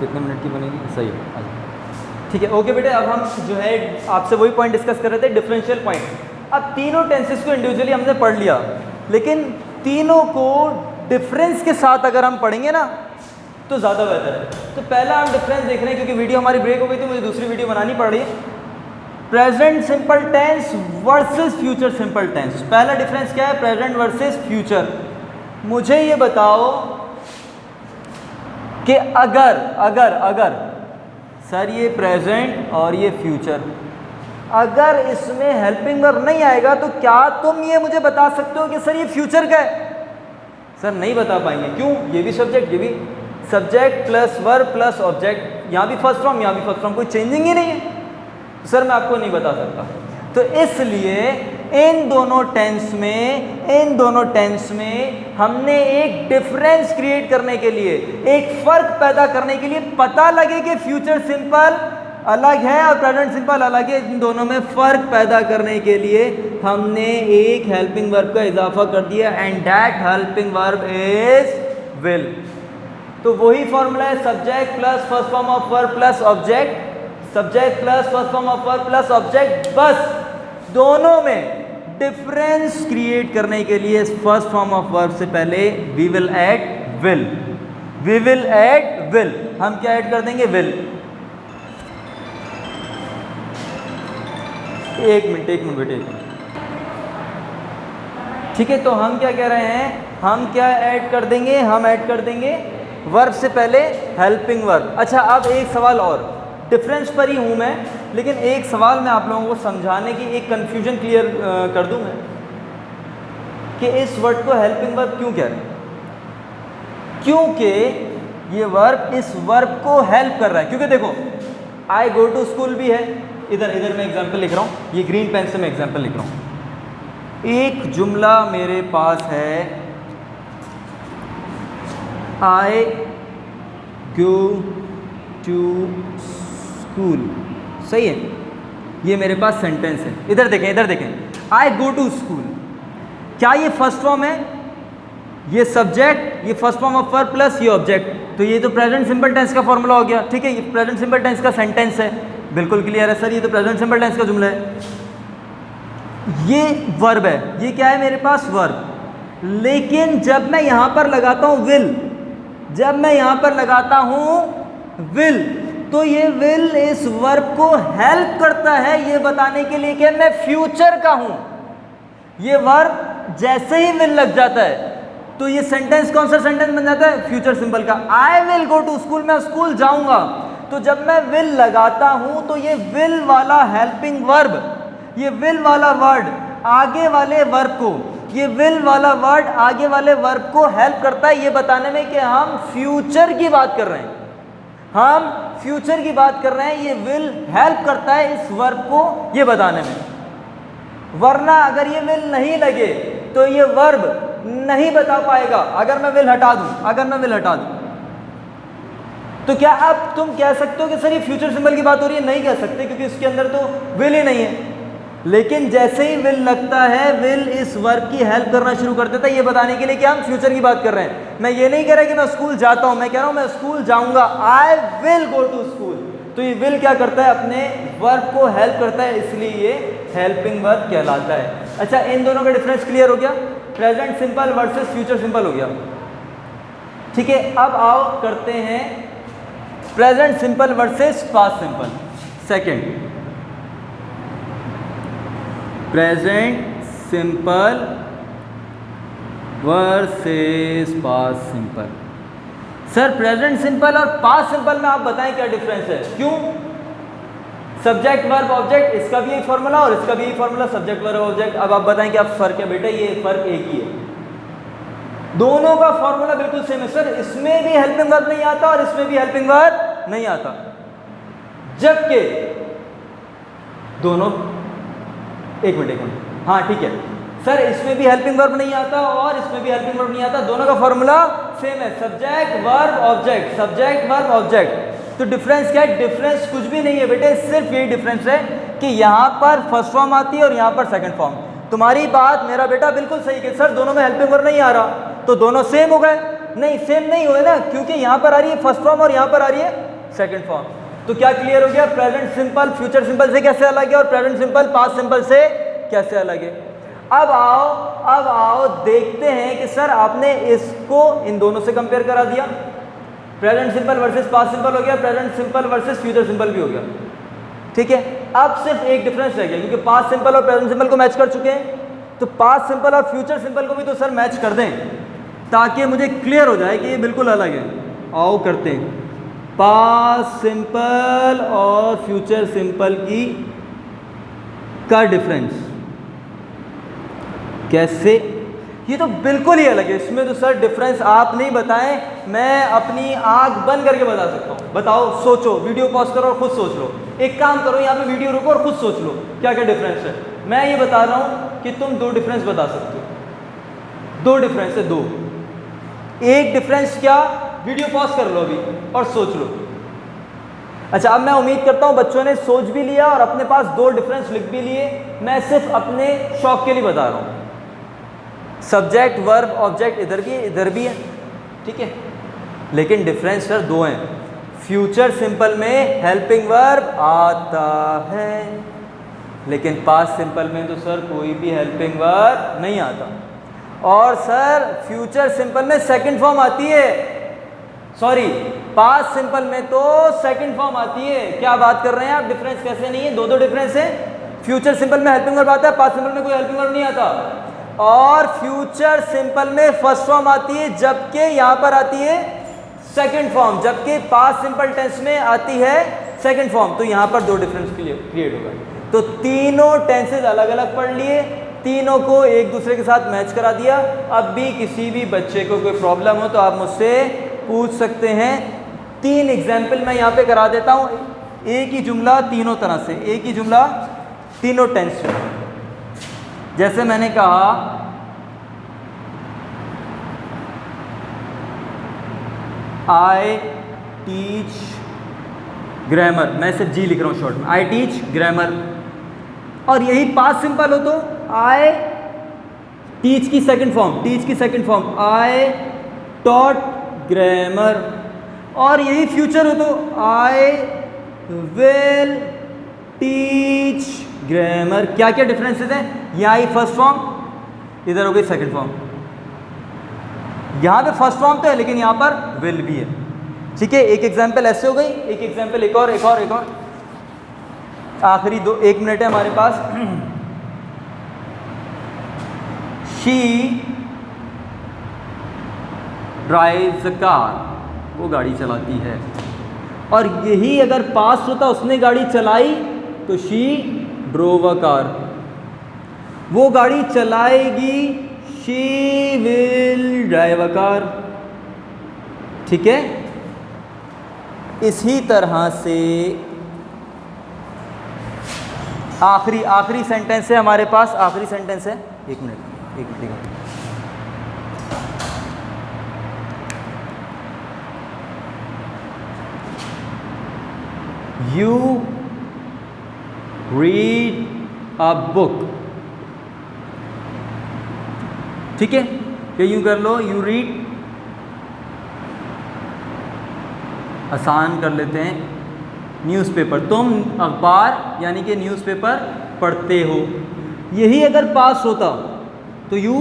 कितने मिनट की बनेगी? सही है, ठीक है। ओके बेटे, अब हम जो है आपसे वही पॉइंट डिस्कस कर रहे थे, डिफरेंशियल पॉइंट। अब तीनों टेंसेस को इंडिविजुअली हमने पढ़ लिया, लेकिन तीनों को डिफरेंस के साथ अगर हम पढ़ेंगे ना तो ज़्यादा बेहतर है। तो पहला हम डिफरेंस देख रहे हैं, क्योंकि वीडियो हमारी ब्रेक हो गई थी, मुझे दूसरी वीडियो बनानी पड़ रही है। Present simple tense versus future simple tense. पहला डिफरेंस क्या है? Present versus future. मुझे ये बताओ कि अगर सर ये प्रेजेंट और ये फ्यूचर, अगर इसमें हेल्पिंग वर्ब नहीं आएगा तो क्या तुम ये मुझे बता सकते हो कि सर ये फ्यूचर का है? सर नहीं बता पाएंगे। क्यों? ये भी सब्जेक्ट, ये भी subject plus verb plus object, यहाँ भी फर्स्ट फॉर्म, यहाँ भी फर्स्ट फॉर्म, कोई चेंजिंग ही नहीं है। सर मैं आपको नहीं बता सकता। तो इसलिए इन दोनों टेंस में हमने एक डिफरेंस क्रिएट करने के लिए, एक फर्क पैदा करने के लिए, पता लगे कि फ्यूचर सिंपल अलग है और प्रेजेंट सिंपल अलग है, इन दोनों में फर्क पैदा करने के लिए हमने एक हेल्पिंग वर्ब का इजाफा कर दिया, and that helping verb is will. तो वही फॉर्मूला है, subject plus first form of verb plus object, subject plus first form of verb plus object. बस दोनों में डिफरेंस क्रिएट करने के लिए फर्स्ट फॉर्म ऑफ वर्ब से पहले we will add will. We will add will, हम क्या ऐड कर देंगे? विल। एक मिनट बेटे, ठीक है। तो हम क्या कह रहे हैं? हम क्या ऐड कर देंगे? हम ऐड कर देंगे वर्ब से पहले हेल्पिंग वर्ब। अच्छा, अब एक सवाल और, डिफरेंस पर ही हूँ मैं, लेकिन एक सवाल मैं आप लोगों को समझाने की, एक कन्फ्यूजन क्लियर कर दूँ मैं, कि इस वर्ड को हेल्पिंग वर्ब क्यों कह रहे हैं? क्योंकि ये वर्ब इस वर्ब को हेल्प कर रहा है। क्योंकि देखो, आई गो टू स्कूल भी है, इधर मैं एग्जाम्पल लिख रहा हूँ, ये ग्रीन पेन से मैं एग्जाम्पल लिख रहा हूँ। एक जुमला मेरे पास है, आई गो टू स्कूल, सही है, ये मेरे पास सेंटेंस है। इधर देखें, आई गो टू स्कूल, क्या ये फर्स्ट फॉर्म है? ये सब्जेक्ट, ये first form of verb plus ये ऑब्जेक्ट, तो ये तो प्रेजेंट सिंपल टेंस का फॉर्मूला हो गया। ठीक है, ये प्रेजेंट सिंपल टेंस का सेंटेंस है, बिल्कुल क्लियर है सर, ये तो प्रेजेंट सिंपल टेंस का जुमला है। ये वर्ब है, ये क्या है मेरे पास? वर्ब। लेकिन जब मैं यहां पर लगाता हूं विल, जब मैं यहां पर लगाता हूं विल, तो ये विल इस वर्ब को हेल्प करता है ये बताने के लिए कि मैं फ्यूचर का हूं। ये वर्ब जैसे ही विल लग जाता है तो ये सेंटेंस कौन सा सेंटेंस बन जाता है? फ्यूचर सिंपल का। I will go to school, मैं स्कूल जाऊंगा। तो जब मैं विल लगाता हूं तो ये विल वाला हेल्पिंग वर्ब, ये विल वाला वर्ड आगे वाले वर्ब को, ये विल वाला वर्ड आगे वाले वर्ब को हेल्प करता है ये बताने में कि हम फ्यूचर की बात कर रहे हैं, हम फ्यूचर की बात कर रहे हैं। ये विल हेल्प करता है इस वर्ब को ये बताने में। वरना अगर ये विल नहीं लगे तो ये वर्ब नहीं बता पाएगा। अगर मैं विल हटा दूं, तो क्या अब तुम कह सकते हो कि सर ये फ्यूचर सिंबल की बात हो रही है? नहीं कह सकते, क्योंकि इसके अंदर तो विल ही नहीं है। लेकिन जैसे ही विल लगता है, विल इस वर्ब की हेल्प करना शुरू कर देता है ये बताने के लिए कि हम फ्यूचर की बात कर रहे हैं। मैं ये नहीं कह रहा कि मैं स्कूल जाता हूं, मैं कह रहा हूं मैं स्कूल जाऊंगा, I will go to school. तो ये विल क्या करता है? अपने वर्ब को हेल्प करता है, इसलिए ये हेल्पिंग वर्ब कहलाता है। अच्छा, इन दोनों का डिफरेंस क्लियर हो गया? Present simple versus future simple हो गया। ठीक है, अब आओ करते हैं present simple versus past simple. Second, present simple versus past simple. Sir present simple और पास्ट सिंपल में आप बताएं क्या डिफरेंस है? क्यों? सब्जेक्ट वर्ब ऑब्जेक्ट, इसका भी यही फॉर्मूला और इसका भी यही फॉर्मूला, सब्जेक्ट वर्ब ऑब्जेक्ट। अब आप बताएं क्या फर्क है? बेटा ये फर्क एक ही है, दोनों का फॉर्मूला बिल्कुल सेम है। सर इसमें भी हेल्पिंग वर्ब नहीं आता और इसमें भी हेल्पिंग वर्ब नहीं आता, जबकि दोनों, एक मिनट, हाँ ठीक है सर, इसमें भी हेल्पिंग वर्ब नहीं आता और इसमें भी हेल्पिंग वर्ब नहीं आता, दोनों का फॉर्मूला सेम है, subject verb object, subject verb object. तो डिफरेंस क्या है? डिफरेंस कुछ भी नहीं है बेटे, सिर्फ यही डिफरेंस है कि यहाँ पर फर्स्ट फॉर्म आती है और यहाँ पर सेकंड फॉर्म। तुम्हारी बात मेरा बेटा बिल्कुल सही है, सर दोनों में हेल्पिंग वर्ब नहीं आ रहा, तो दोनों सेम हो गए? नहीं, सेम नहीं हुए ना, क्योंकि यहाँ पर आ रही है फर्स्ट फॉर्म और यहाँ पर आ रही है सेकंड फॉर्म। तो क्या क्लियर हो गया, प्रेजेंट सिंपल फ्यूचर सिंपल से कैसे अलग है और प्रेजेंट सिंपल पास्ट सिंपल से कैसे अलग है। अब आओ देखते हैं कि सर आपने इसको इन दोनों से कंपेयर करा दिया, present simple versus past simple हो गया, present simple versus future simple भी हो गया, ठीक है। अब सिर्फ एक डिफरेंस रह गया, क्योंकि पास्ट सिंपल और प्रेजेंट सिंपल को मैच कर चुके हैं, तो पास्ट सिंपल और फ्यूचर सिंपल को भी तो सर मैच कर दें ताकि मुझे क्लियर हो जाए कि ये बिल्कुल अलग है। आओ करते हैं, पास्ट सिंपल और फ्यूचर सिंपल का डिफरेंस कैसे, ये तो बिल्कुल ही अलग है, इसमें तो सर डिफरेंस आप नहीं बताएं, मैं अपनी आंख बंद करके बता सकता हूँ। बताओ, सोचो, वीडियो पॉज करो और खुद सोच लो। एक काम करो, यहाँ पे वीडियो रुको और खुद सोच लो क्या क्या डिफरेंस है। मैं ये बता रहा हूँ कि तुम दो डिफरेंस बता सकते हो, दो डिफरेंस है, दो। एक डिफरेंस क्या, वीडियो पॉज कर लो अभी और सोच लो। अच्छा, अब मैं उम्मीद करता हूँ बच्चों ने सोच भी लिया और अपने पास दो डिफरेंस लिख भी लिए। मैं सिर्फ अपने शौक के लिए बता रहा हूँ, सब्जेक्ट वर्ब ऑब्जेक्ट इधर भी है, ठीक है, लेकिन डिफरेंस सर दो हैं। फ्यूचर सिंपल में हेल्पिंग वर्ब आता है, लेकिन पास्ट सिंपल में तो सर कोई भी हेल्पिंग वर्ब नहीं आता। और सर फ्यूचर सिंपल में सेकंड फॉर्म आती है, सॉरी पास्ट सिंपल में तो सेकंड फॉर्म आती है। क्या बात कर रहे हैं आप, डिफरेंस कैसे नहीं है, दो दो डिफरेंस है। फ्यूचर सिंपल में हेल्पिंग वर्ब आता है, पास्ट सिंपल में कोई हेल्पिंग वर्ब नहीं आता। और फ्यूचर सिंपल में फर्स्ट फॉर्म आती है, जबकि यहां पर आती है सेकंड फॉर्म, जबकि पास्ट सिंपल टेंस में आती है सेकंड फॉर्म। तो यहां पर दो डिफरेंस क्रिएट होगा। तो तीनों टेंसेज अलग अलग पढ़ लिए, तीनों को एक दूसरे के साथ मैच करा दिया। अब भी किसी भी बच्चे को कोई प्रॉब्लम हो तो आप मुझसे पूछ सकते हैं। तीन एग्जाम्पल मैं यहाँ पे करा देता हूँ, एक ही जुमला तीनों तरह से, एक ही जुमला तीनों टेंस में। जैसे मैंने कहा आई टीच ग्रामर, मैं सिर्फ जी लिख रहा हूँ शॉर्ट में, आई टीच ग्रामर। और यही पास्ट सिंपल हो तो आई टीच की सेकंड फॉर्म, टीच की second form I taught grammar. और यही फ्यूचर हो तो आई विल टीच ग्रामर। क्या क्या डिफरेंसेस हैं, यहाँ आई फर्स्ट फॉर्म, इधर हो गई सेकंड फॉर्म। यहाँ पे फर्स्ट फॉर्म तो है लेकिन यहाँ पर विल भी है, ठीक है। एक एग्जाम्पल ऐसे हो गई, एक एग्जाम्पल एक और आखिरी दो, 1 मिनट है हमारे पास। शी ड्राइव्स अ कार, वो गाड़ी चलाती है। और यही अगर पास्ट होता उसने गाड़ी चलाई तो शी ड्रोव अ कार, वो गाड़ी चलाएगी, she will drive a car, ठीक है। इसी तरह से आखिरी सेंटेंस है हमारे पास, आखिरी सेंटेंस है, एक minute. You read a book, ठीक है, ये यूं कर लो, यू रीड, आसान कर लेते हैं, न्यूज़पेपर, तुम अखबार यानी कि न्यूज़पेपर पढ़ते हो। यही अगर पास होता तो यू